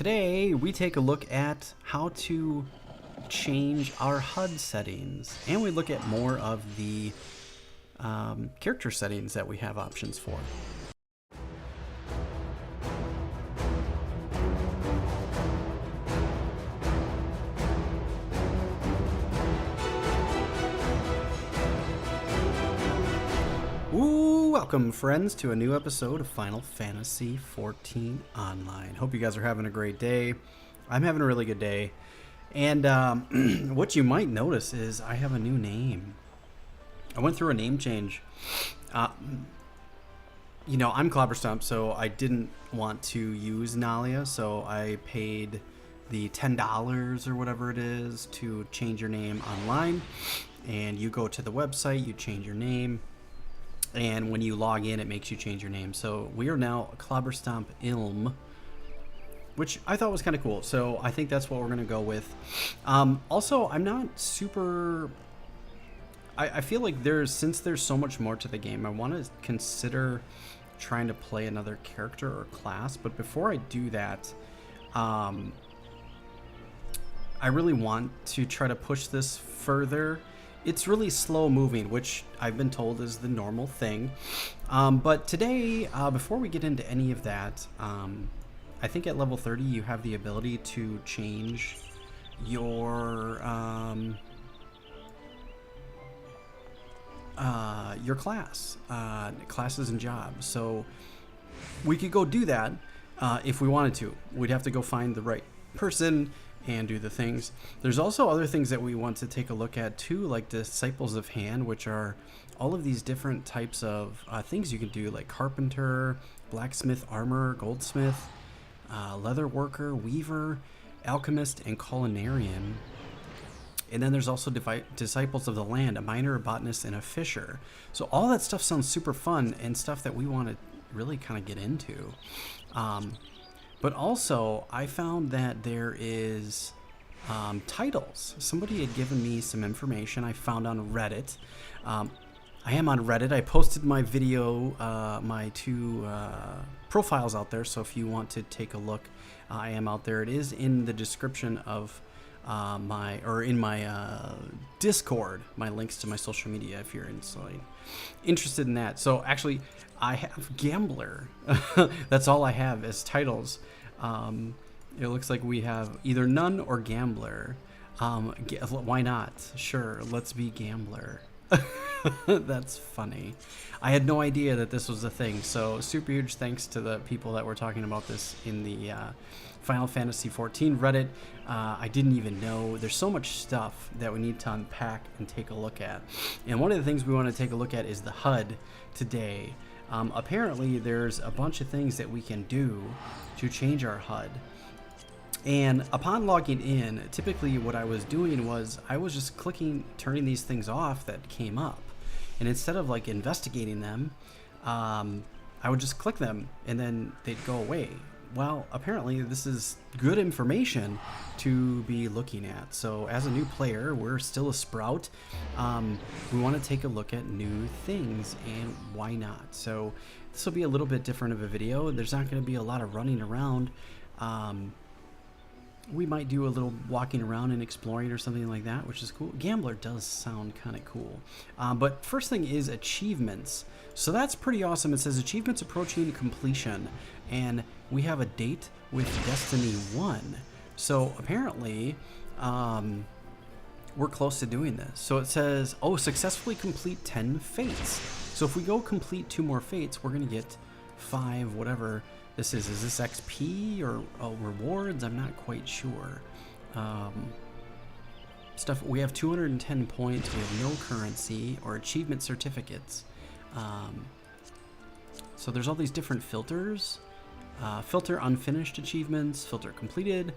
Today we take a look at how to change our HUD settings, and we look at more of the character settings that we have options for. Welcome, friends, to a new episode of Final Fantasy XIV Online. Hope you guys are having a great day. I'm having a really good day. And what you might notice is I have a new name. I went through a name change. You know, I'm Clobberstomp, so I didn't want to use Nalia, so I paid the $10 or whatever it is to change your name online. And you go to the website, you change your name. And when you log in, it makes you change your name. So we are now Clobberstomp Ilm, which I thought was kind of cool. So I think that's what we're going to go with. Also, I'm not super... I feel like since there's so much more to the game, I want to consider trying to play another character or class. But before I do that, I really want to try to push this further. It's really slow moving, which I've been told is the normal thing. But today, before we get into any of that, I think at level 30 you have the ability to change your class, classes and jobs. So we could go do that if we wanted to. We'd have to go find the right person and do the things. There's also other things that we want to take a look at too, like Disciples of Hand, which are all of these different types of things you can do, like carpenter, blacksmith, armor, goldsmith, leather worker, weaver, alchemist, and culinarian. And then there's also Disciples of the Land, a miner, a botanist, and a fisher. So all that stuff sounds super fun and stuff that we want to really kind of get into. But also, I found that there is titles. Somebody had given me some information I found on Reddit. I am on Reddit. I posted my video, my two profiles out there, so if you want to take a look, I am out there. It is in the description of in my Discord, my links to my social media if you're interested in that. So actually, I have Gambler. That's all I have as titles. It looks like we have either none or Gambler. Why not? Sure, let's be Gambler. That's funny. I had no idea that this was a thing, so super huge thanks to the people that were talking about this in the Final Fantasy XIV Reddit. I didn't even know. There's so much stuff that we need to unpack and take a look at. And one of the things we want to take a look at is the HUD today. Apparently there's a bunch of things that we can do to change our HUD. And upon logging in, typically what I was doing was I was just turning these things off that came up. And instead of like investigating them, I would just click them and then they'd go away. Well, apparently this is good information to be looking at. So as a new player, we're still a sprout. We want to take a look at new things, and why not? So this will be a little bit different of a video. There's not going to be a lot of running around. We might do a little walking around and exploring or something like that, which is cool. Gambler does sound kind of cool. But first thing is achievements. So that's pretty awesome. It says achievements approaching completion, and we have a date with Destiny 1. So apparently we're close to doing this. So it says, oh, successfully complete 10 fates. So if we go complete 2 more fates, we're going to get 5 whatever this is. Is this XP or rewards? I'm not quite sure. We have 210 points. We have no currency or achievement certificates. So there's all these different filters. Filter unfinished achievements, filter completed,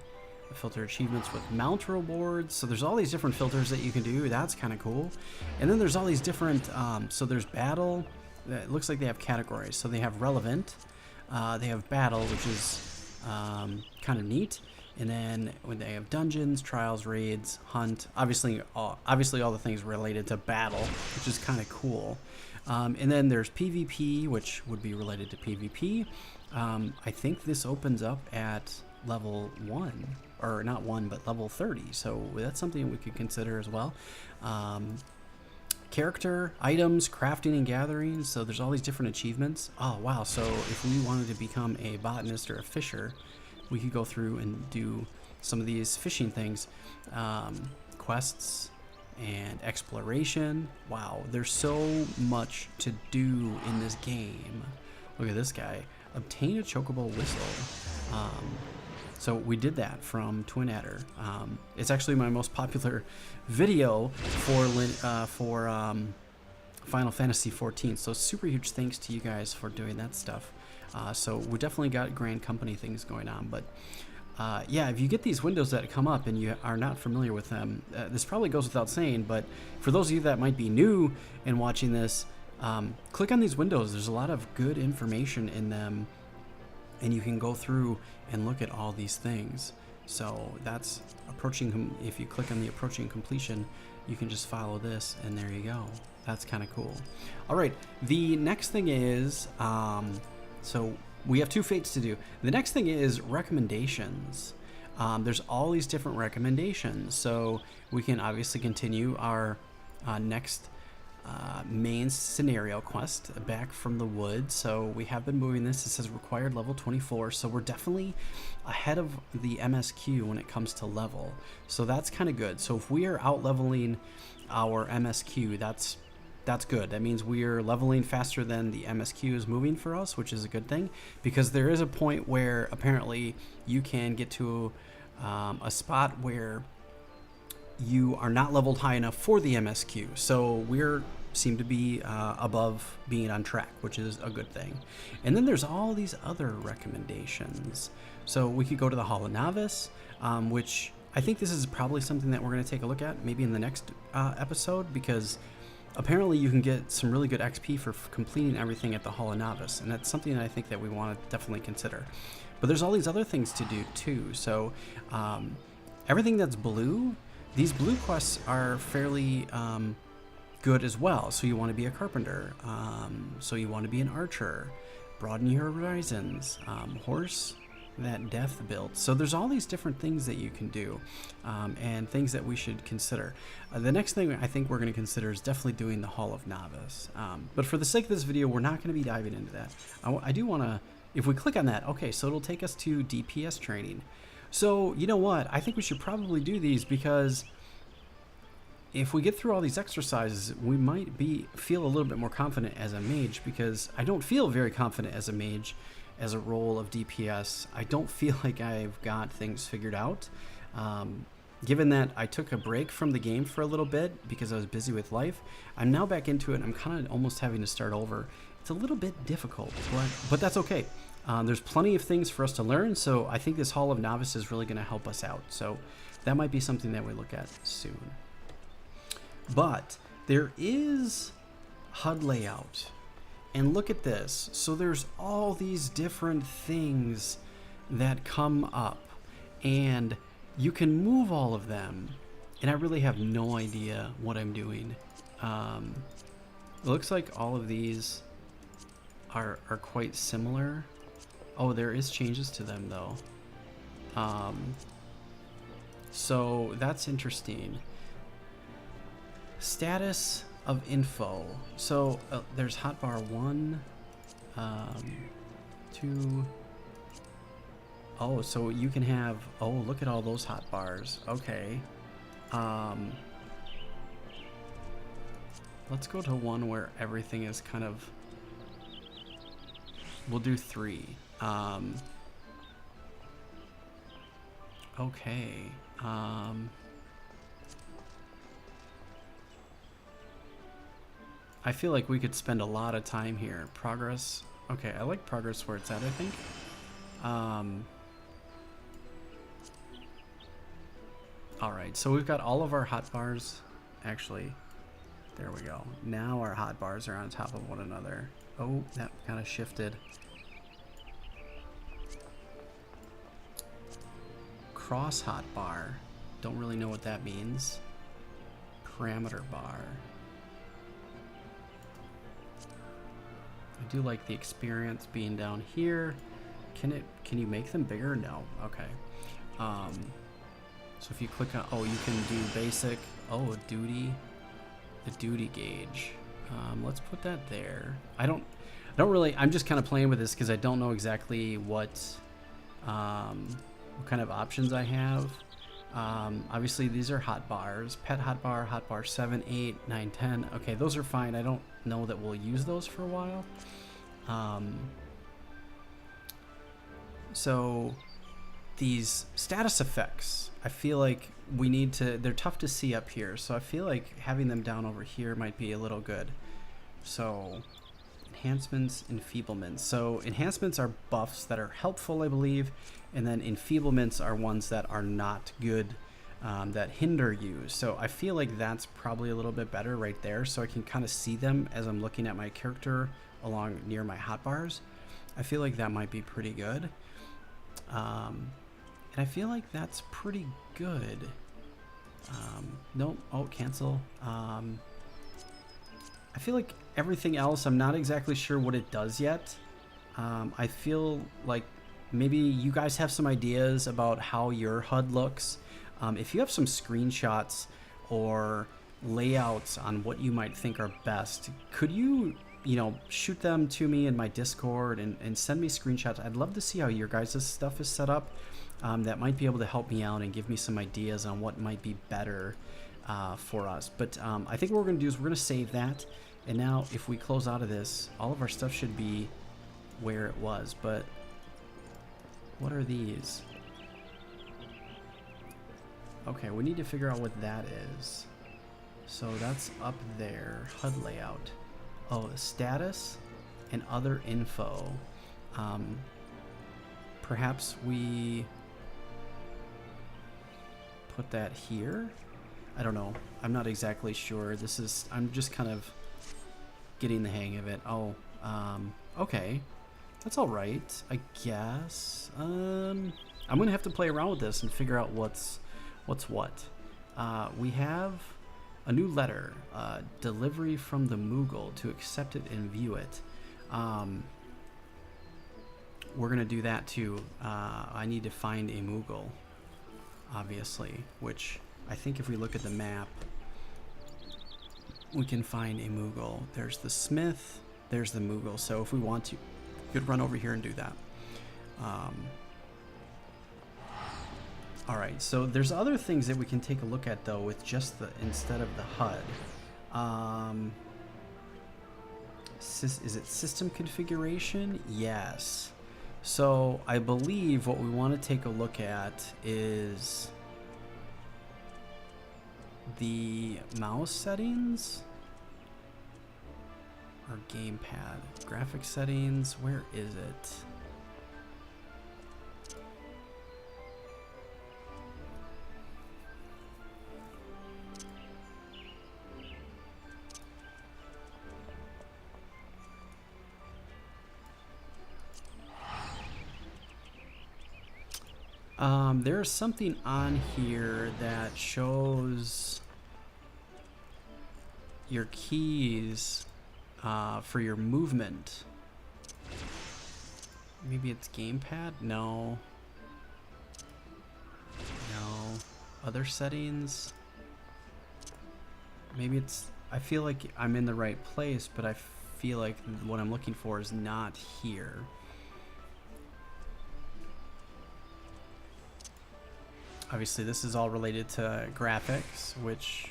filter achievements with mount rewards. So there's all these different filters that you can do. That's kind of cool. And then there's all these different, so there's battle. It looks like they have categories. So they have relevant, they have battle, which is kind of neat. And then when they have dungeons, trials, raids, hunt, obviously all the things related to battle, which is kind of cool. And then there's PvP, which would be related to PvP. I think this opens up at level 1, or not 1, but level 30. So that's something we could consider as well. Character, items, crafting and gathering. So there's all these different achievements. Oh, wow. So if we wanted to become a botanist or a fisher, we could go through and do some of these fishing things. Quests and exploration. Wow, there's so much to do in this game. Look at this guy. Obtain a chocobo whistle. So we did that from Twin Adder. It's actually my most popular video for Final Fantasy XIV. So super huge thanks to you guys for doing that stuff. So we definitely got Grand Company things going on. But yeah, if you get these windows that come up and you are not familiar with them, this probably goes without saying. But for those of you that might be new and watching this, click on these windows. There's a lot of good information in them, and you can go through and look at all these things. So that's approaching. If you click on the approaching completion, you can just follow this, and there you go. That's kind of cool. All right, the next thing is, so we have 2 fates to do. The next thing is recommendations. There's all these different recommendations, so we can obviously continue our next main scenario quest back from the woods. So we have been moving this. It says required level 24, so we're definitely ahead of the MSQ when it comes to level. So that's kind of good. So if we are out leveling our MSQ, that's good. That means we're leveling faster than the MSQ is moving for us, which is a good thing, because there is a point where apparently you can get to a spot where you are not leveled high enough for the MSQ. So we're seem to be above being on track, which is a good thing. And then there's all these other recommendations. So we could go to the Hall of Novice, which I think this is probably something that we're going to take a look at maybe in the next episode, because apparently you can get some really good XP for completing everything at the Hall of Novice, and that's something that I think that we want to definitely consider. But there's all these other things to do too. So everything that's blue, these blue quests are fairly good as well. So you want to be a carpenter, so you want to be an archer, broaden your horizons, horse that death built. So there's all these different things that you can do, and things that we should consider. The next thing I think we're going to consider is definitely doing the Hall of Novice. But for the sake of this video, we're not going to be diving into that. I do want to, if we click on that, okay, so it'll take us to DPS training. So you know what? I think we should probably do these, because if we get through all these exercises, we might feel a little bit more confident as a mage, because I don't feel very confident as a mage as a role of DPS. I don't feel like I've got things figured out. Given that I took a break from the game for a little bit because I was busy with life, I'm now back into it, and I'm kind of almost having to start over. It's a little bit difficult, but that's okay. There's plenty of things for us to learn, so I think this Hall of Novice is really going to help us out. So that might be something that we look at soon. But there is HUD Layout. And look at this. So there's all these different things that come up, and you can move all of them. And I really have no idea what I'm doing. It looks like all of these are quite similar. Oh, there is changes to them though. So that's interesting. Status of info. So there's hotbar 1, 2. Oh, so you can have, oh, look at all those hotbars. Okay. Let's go to one where everything is kind of, we'll do 3. Okay. I feel like we could spend a lot of time here. Progress. Okay, I like progress where it's at, I think. Alright, so we've got all of our hotbars. Actually, there we go. Now our hotbars are on top of one another. Oh, that kind of shifted. Cross hotbar. Don't really know what that means. Parameter bar. I do like the experience being down here. Can you make them bigger? No. Okay. So if you click on, oh, you can do basic. Oh, duty. The duty gauge. Let's put that there. I don't really. I'm just kind of playing with this because I don't know exactly what kind of options I have. Obviously, these are hotbars. Pet hotbar 7, 8, 9, 10. Okay, those are fine. I don't know that we'll use those for a while. So these status effects, I feel like we need to, they're tough to see up here. So I feel like having them down over here might be a little good. So enhancements, enfeeblements. So enhancements are buffs that are helpful, I believe. And then enfeeblements are ones that are not good, that hinder you. So I feel like that's probably a little bit better right there. So I can kind of see them as I'm looking at my character along near my hotbars. I feel like that might be pretty good. And I feel like that's pretty good. Nope. Oh, cancel. I feel like everything else, I'm not exactly sure what it does yet. I feel like maybe you guys have some ideas about how your HUD looks. If you have some screenshots or layouts on what you might think are best, could you shoot them to me in my Discord and send me screenshots? I'd love to see how your guys' stuff is set up. That might be able to help me out and give me some ideas on what might be better for us. But I think what we're going to do is we're going to save that. And now if we close out of this, all of our stuff should be where it was. But what are these? Okay, we need to figure out what that is. So that's up there. HUD layout. Oh, status and other info. Perhaps we put that here? I don't know. I'm not exactly sure. I'm just kind of getting the hang of it. Oh, okay. That's all right, I guess. I'm gonna have to play around with this and figure out what's what. We have a new letter, delivery from the Moogle to accept it and view it. We're gonna do that too. I need to find a Moogle, obviously, which I think if we look at the map, we can find a Moogle. There's the Smith, there's the Moogle. So if we want to, we could run over here and do that. All right, so there's other things that we can take a look at though with just instead of the HUD. Is it system configuration? Yes. So I believe what we want to take a look at is the mouse settings or gamepad. Graphic settings, where is it? There's something on here that shows your keys for your movement. Maybe it's gamepad? No. No. Other settings? Maybe it's... I feel like I'm in the right place, but I feel like what I'm looking for is not here. Obviously, this is all related to graphics, which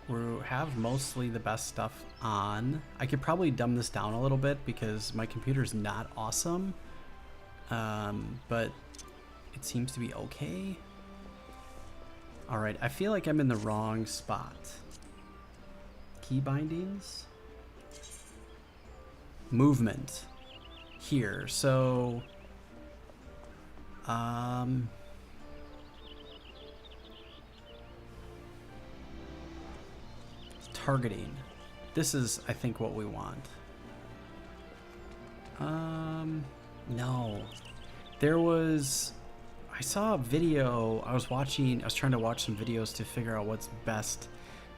we have mostly the best stuff on. I could probably dumb this down a little bit because my computer's not awesome, but it seems to be okay. All right, I feel like I'm in the wrong spot. Key bindings, movement here. So, targeting. This is, I think, what we want. No. There was... I saw a video. I was trying to watch some videos to figure out what's best.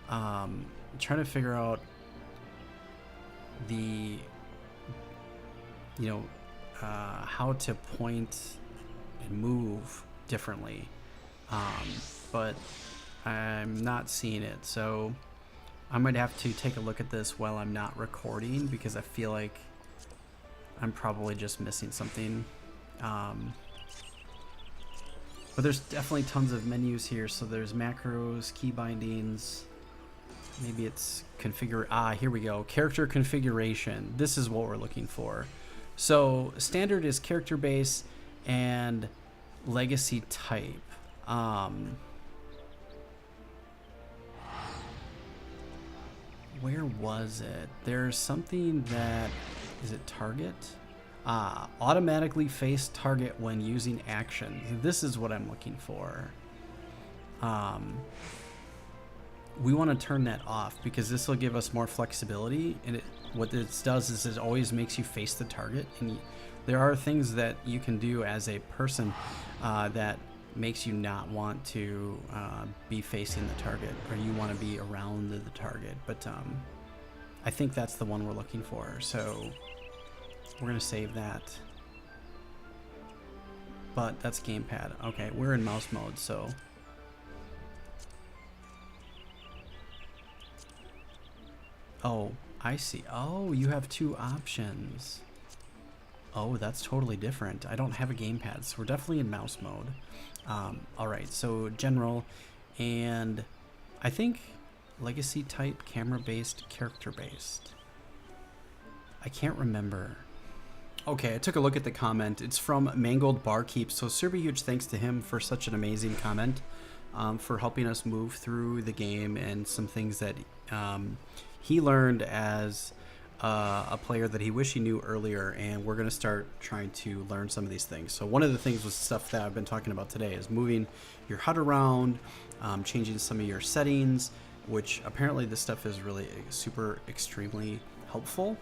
Trying to figure out the... how to point and move differently, but I'm not seeing it, so I might have to take a look at this while I'm not recording, because I feel like I'm probably just missing something. But there's definitely tons of menus here. So there's macros, key bindings. Maybe it's configure. Here we go. Character configuration. This is what we're looking for. So standard is character base and legacy type. Where was it? There's something that, is it target? Automatically face target when using actions. This is what I'm looking for. We want to turn that off because this will give us more flexibility, and what this does is it always makes you face the target, and there are things that you can do as a person that makes you not want to be facing the target, or you want to be around the target. But I think that's the one we're looking for, so we're gonna save that. But that's gamepad. Okay, we're in mouse mode, so oh, I see. Oh, you have two options. Oh, that's totally different. I don't have a gamepad, so we're definitely in mouse mode. All right, so general, and I think legacy type, camera-based, character-based. I can't remember. Okay, I took a look at the comment. It's from Mangled Barkeep, so super huge thanks to him for such an amazing comment, for helping us move through the game and some things that he learned as a player that he wished he knew earlier, and we're going to start trying to learn some of these things. So one of the things was stuff that I've been talking about today is moving your HUD around, changing some of your settings, which apparently this stuff is really super extremely helpful.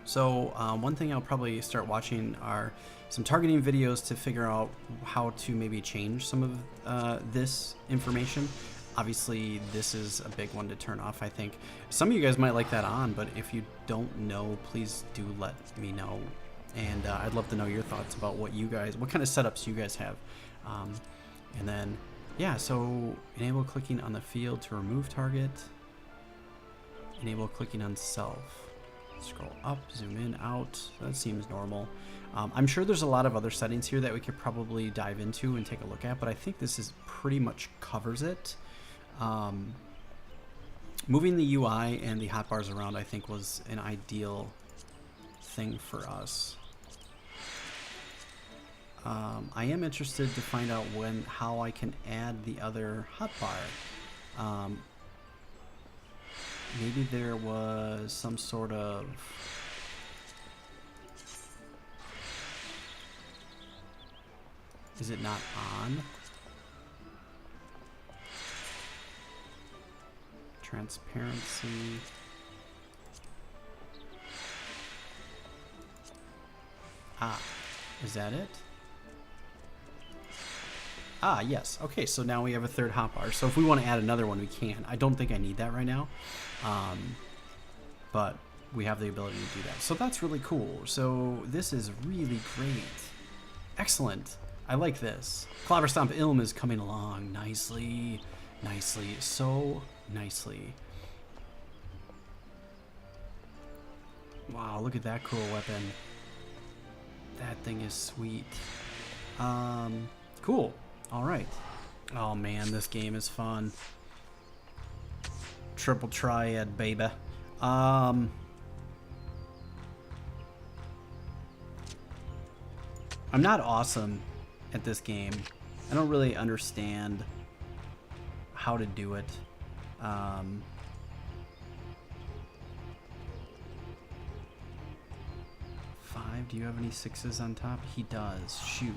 So one thing I'll probably start watching are some targeting videos to figure out how to maybe change some of this information. Obviously, this is a big one to turn off, I think. Some of you guys might like that on, but if you don't know, please do let me know. And I'd love to know your thoughts about what kind of setups you guys have. And then, yeah, so enable clicking on the field to remove target. Enable clicking on self. Scroll up, zoom in, out. That seems normal. I'm sure there's a lot of other settings here that we could probably dive into and take a look at, but I think this is pretty much covers it. Moving the UI and the hotbars around, I think, was an ideal thing for us. I am interested to find out how I can add the other hotbar. Maybe there was some sort of... Is it not on? Transparency. Is that it? Yes. Okay, so now we have a third hotbar. So if we want to add another one, we can. I don't think I need that right now. But we have the ability to do that. So that's really cool. So this is really great. Excellent. I like this. Clobberstomp Ilm is coming along nicely. Nicely. So nicely. Wow, look at that cool weapon. That thing is sweet. Cool. All right. Oh man, this game is fun. Triple triad, baby. I'm not awesome at this game. I don't really understand how to do it. 5, do you have any 6s on top? He does. Shoot.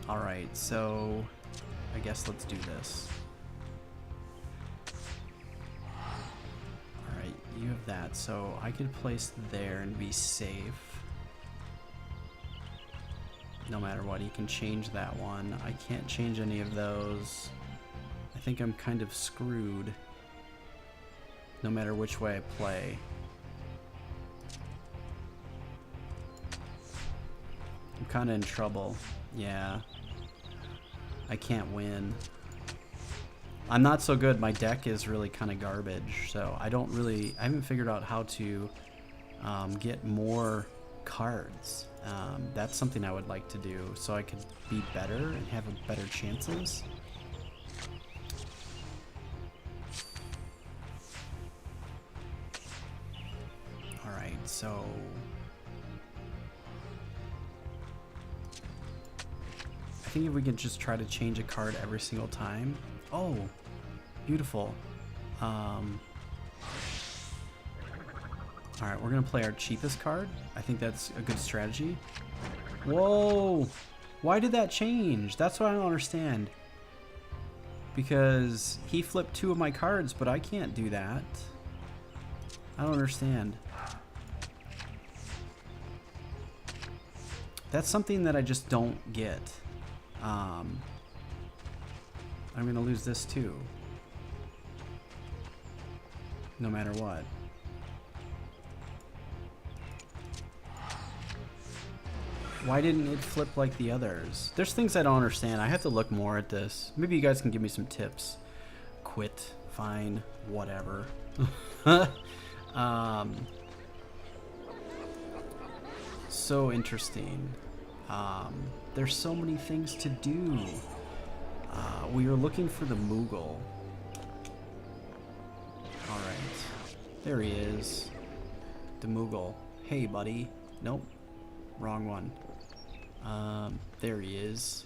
Alright, so I guess let's do this. Alright, you have that, so I could place there and be safe. No matter what, he can change that one. I can't change any of those. I think I'm kind of screwed no matter which way I play. I'm kind of in trouble. Yeah. I can't win. I'm not so good. My deck is really kind of garbage, so I haven't figured out how to get more cards. That's something I would like to do so I could be better and have better chances. Alright, so I think if we could just try to change a card every single time. Oh, beautiful. Alright, we're gonna play our cheapest card. I think that's a good strategy. Whoa! Why did that change? That's what I don't understand. Because he flipped 2 of my cards, but I can't do that. I don't understand. That's something that I just don't get. I'm gonna lose this too. No matter what. Why didn't it flip like the others? There's things I don't understand. I have to look more at this. Maybe you guys can give me some tips. Quit. Fine. Whatever. So interesting. There's so many things to do. We are looking for the Moogle. Alright. There he is. The Moogle. Hey, buddy. Nope. Wrong one. There he is.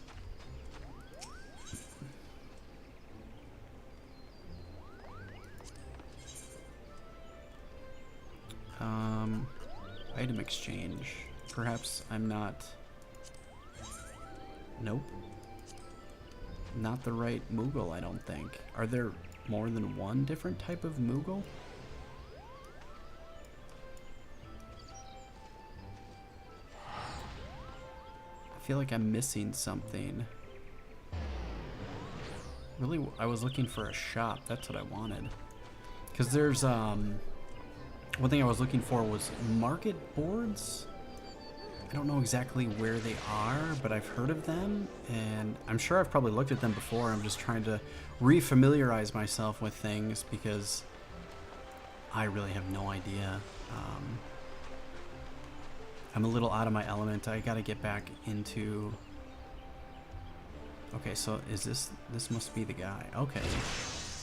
Item exchange. Perhaps I'm not... Nope. Not the right Moogle, I don't think. Are there more than one different type of Moogle? I feel like I'm missing something. Really, I was looking for a shop. That's what I wanted. Because there's, one thing I was looking for was market boards. I don't know exactly where they are, but I've heard of them, and I'm sure I've probably looked at them before. I'm just trying to refamiliarize myself with things because I really have no idea. I'm a little out of my element. I gotta get back into... Okay, so is this must be the guy. Okay.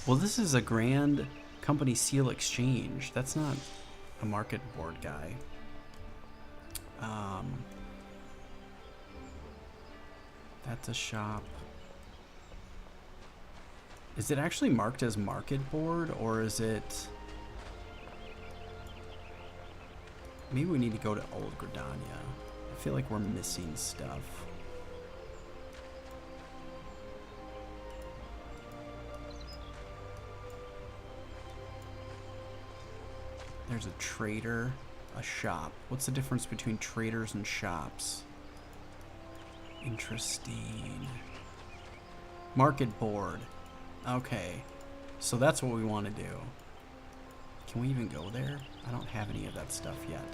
Well, this is a Grand Company Seal Exchange. That's not a market board guy. That's a shop. Is it actually marked as market board, or is it... Maybe we need to go to Old Gridania. I feel like we're missing stuff. There's a trader, a shop. What's the difference between traders and shops? Interesting. Market board. Okay. So that's what we want to do. Can we even go there? I don't have any of that stuff yet.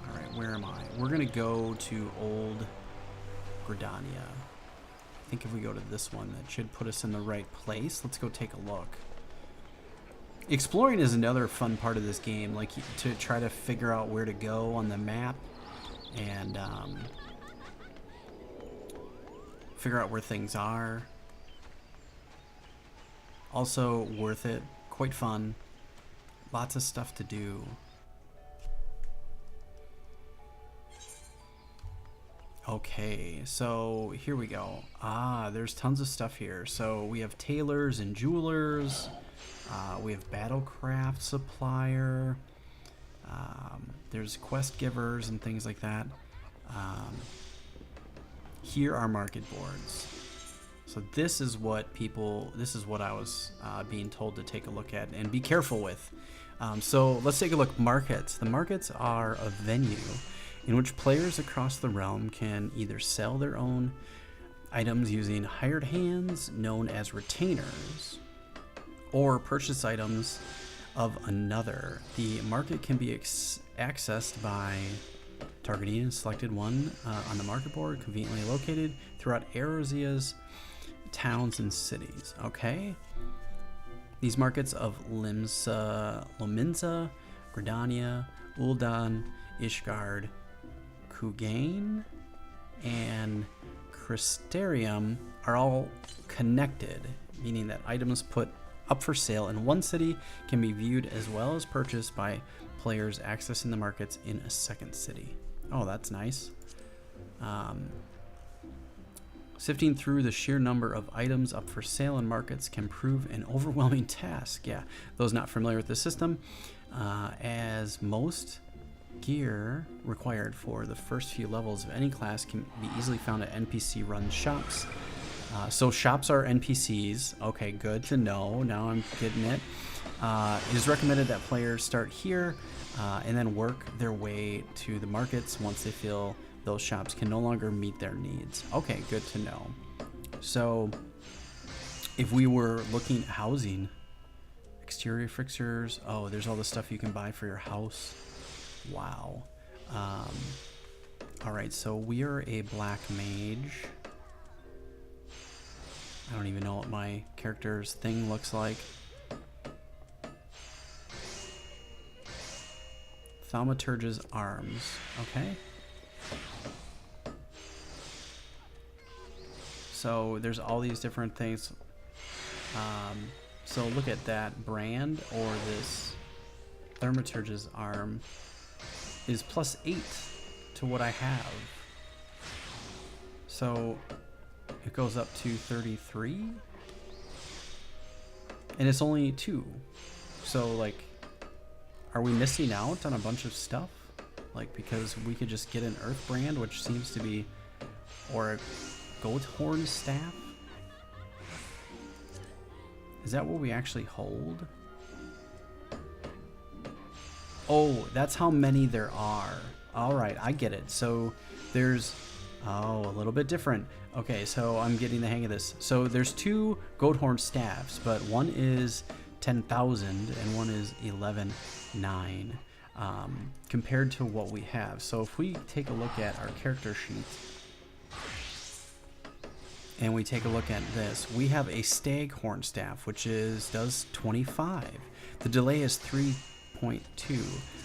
Alright, where am I? We're going to go to Old Gridania. I think if we go to this one, that should put us in the right place. Let's go take a look. Exploring is another fun part of this game, like to try to figure out where to go on the map and figure out where things are. Also worth it, quite fun, lots of stuff to do. Okay, so here we go. There's tons of stuff here. So we have tailors and jewelers. We have battlecraft supplier. There's quest givers and things like that. Here are market boards. So this is what I was being told to take a look at and be careful with. So let's take a look. Markets. The markets are a venue in which players across the realm can either sell their own items using hired hands known as retainers, or purchase items of another. The market can be accessed by Targeting and selected one on the market board, conveniently located throughout Erozia's towns and cities. Okay. These markets of Lominsa, Gridania, Uldan, Ishgard, Kugain, and Crystarium are all connected, meaning that items put up for sale in one city can be viewed as well as purchased by players accessing the markets in a second city. Oh, that's nice. Sifting through the sheer number of items up for sale in markets can prove an overwhelming task. Yeah, those not familiar with the system, as most gear required for the first few levels of any class can be easily found at NPC-run shops. So shops are NPCs. Okay, good to know. Now I'm getting it. It is recommended that players start here and then work their way to the markets once they feel those shops can no longer meet their needs. Okay, good to know. So if we were looking at housing, exterior fixtures, oh, there's all the stuff you can buy for your house. Wow. All right, so we are a black mage. I don't even know what my character's thing looks like. Thaumaturge's arms. Okay. So there's all these different things. So look at that brand, or this Thaumaturge's arm is +8 to what I have. So it goes up to 33, and it's only 2. So like, are we missing out on a bunch of stuff? Like, because we could just get an Earth brand, which seems to be, or a goat horn staff. Is that what we actually hold? Oh, that's how many there are. All right, I get it. So there's, oh, a little bit different. Okay, so I'm getting the hang of this. So there's 2 goat horn staffs, but one is 10,000 and one is 11,900 compared to what we have. So if we take a look at our character sheet and we take a look at this, we have a stag horn staff, which does 25. The delay is 3.2.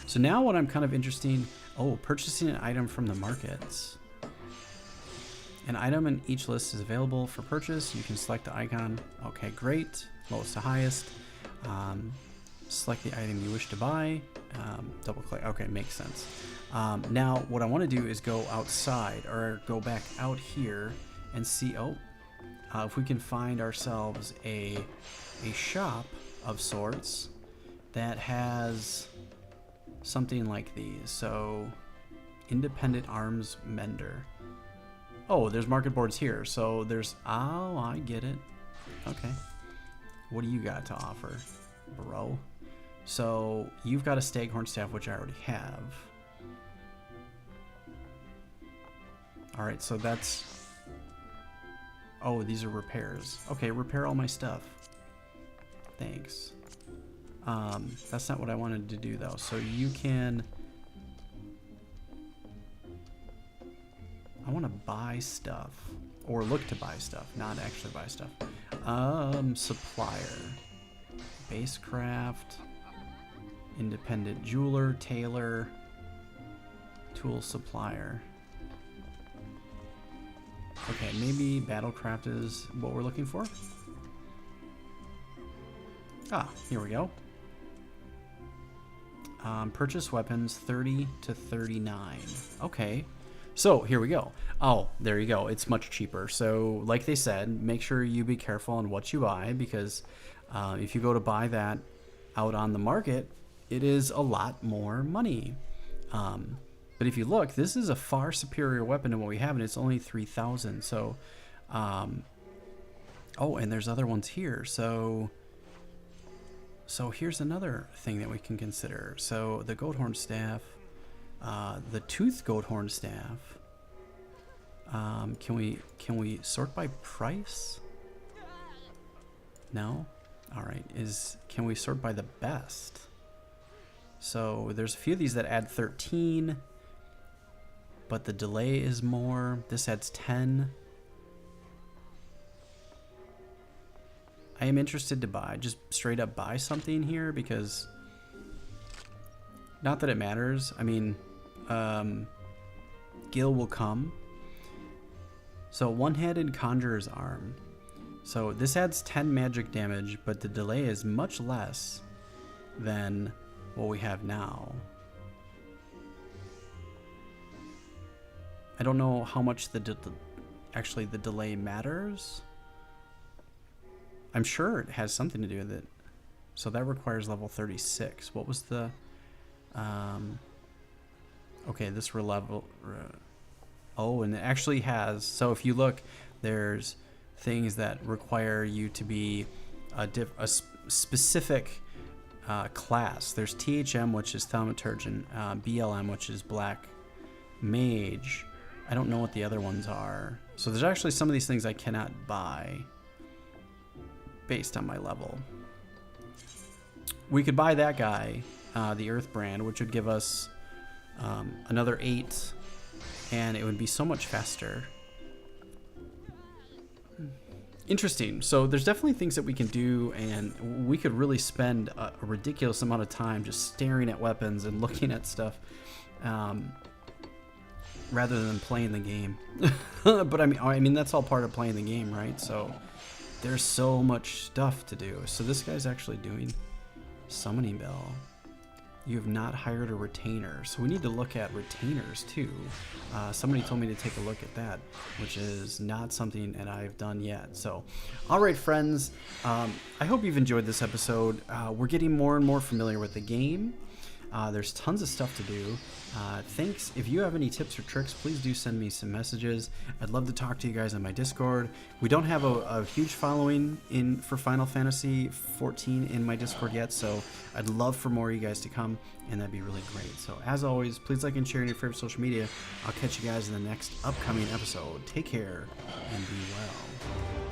So now what I'm kind of interested, oh, purchasing an item from the markets. An item in each list is available for purchase. You can select the icon. Okay, great. Lowest to highest. Select the item you wish to buy. Double click. Okay, makes sense. Now what I want to do is go outside, or go back out here and see, if we can find ourselves a shop of sorts that has something like these. So independent arms mender. Oh, there's market boards here. So there's, oh, I get it. Okay. What do you got to offer, bro? So you've got a staghorn staff, which I already have. All right, so that's, oh, these are repairs. Okay, repair all my stuff. Thanks. That's not what I wanted to do though. So you can, I want to buy stuff, or look to buy stuff, not actually buy stuff. Supplier, basecraft, independent jeweler, tailor, tool supplier. Okay, maybe battlecraft is what we're looking for. Ah, here we go. Purchase weapons 30 to 39. Okay. So here we go. Oh, there you go. It's much cheaper. So like they said, make sure you be careful on what you buy, because if you go to buy that out on the market, it is a lot more money. But if you look, this is a far superior weapon to what we have, and it's only 3,000. So, oh, and there's other ones here. So here's another thing that we can consider. So the goat horn staff, the tooth goat horn staff. Can we sort by price? No. All right. Can we sort by the best? So there's a few of these that add 13. but the delay is more. This adds 10. I am interested to buy, just straight up buy something here, because not that it matters. I mean, Gil will come. So one-handed Conjurer's Arm. So this adds 10 magic damage, but the delay is much less than what we have now. I don't know how much actually the delay matters. I'm sure it has something to do with it. So that requires level 36. What was the... okay, this level... oh, and it actually has... So if you look, there's things that require you to be a specific class. There's THM, which is Thaumaturgeon, BLM, which is Black Mage. I don't know what the other ones are. So there's actually some of these things I cannot buy based on my level. We could buy that guy, the Earth Brand, which would give us another 8, and it would be so much faster. Interesting. So there's definitely things that we can do, and we could really spend a ridiculous amount of time just staring at weapons and looking at stuff rather than playing the game. But I mean that's all part of playing the game, right? So there's so much stuff to do. So this guy's actually doing Summoning Bell. You have not hired a retainer. So we need to look at retainers too. Somebody told me to take a look at that, which is not something that I've done yet. So, all right, friends, I hope you've enjoyed this episode. We're getting more and more familiar with the game. There's tons of stuff to do. Thanks. If you have any tips or tricks, please do send me some messages. I'd love to talk to you guys on my Discord. We don't have a huge following for Final Fantasy 14 in my Discord yet, so I'd love for more of you guys to come, and that'd be really great. So as always, please like and share on your favorite social media. I'll catch you guys in the next upcoming episode. Take care and be well.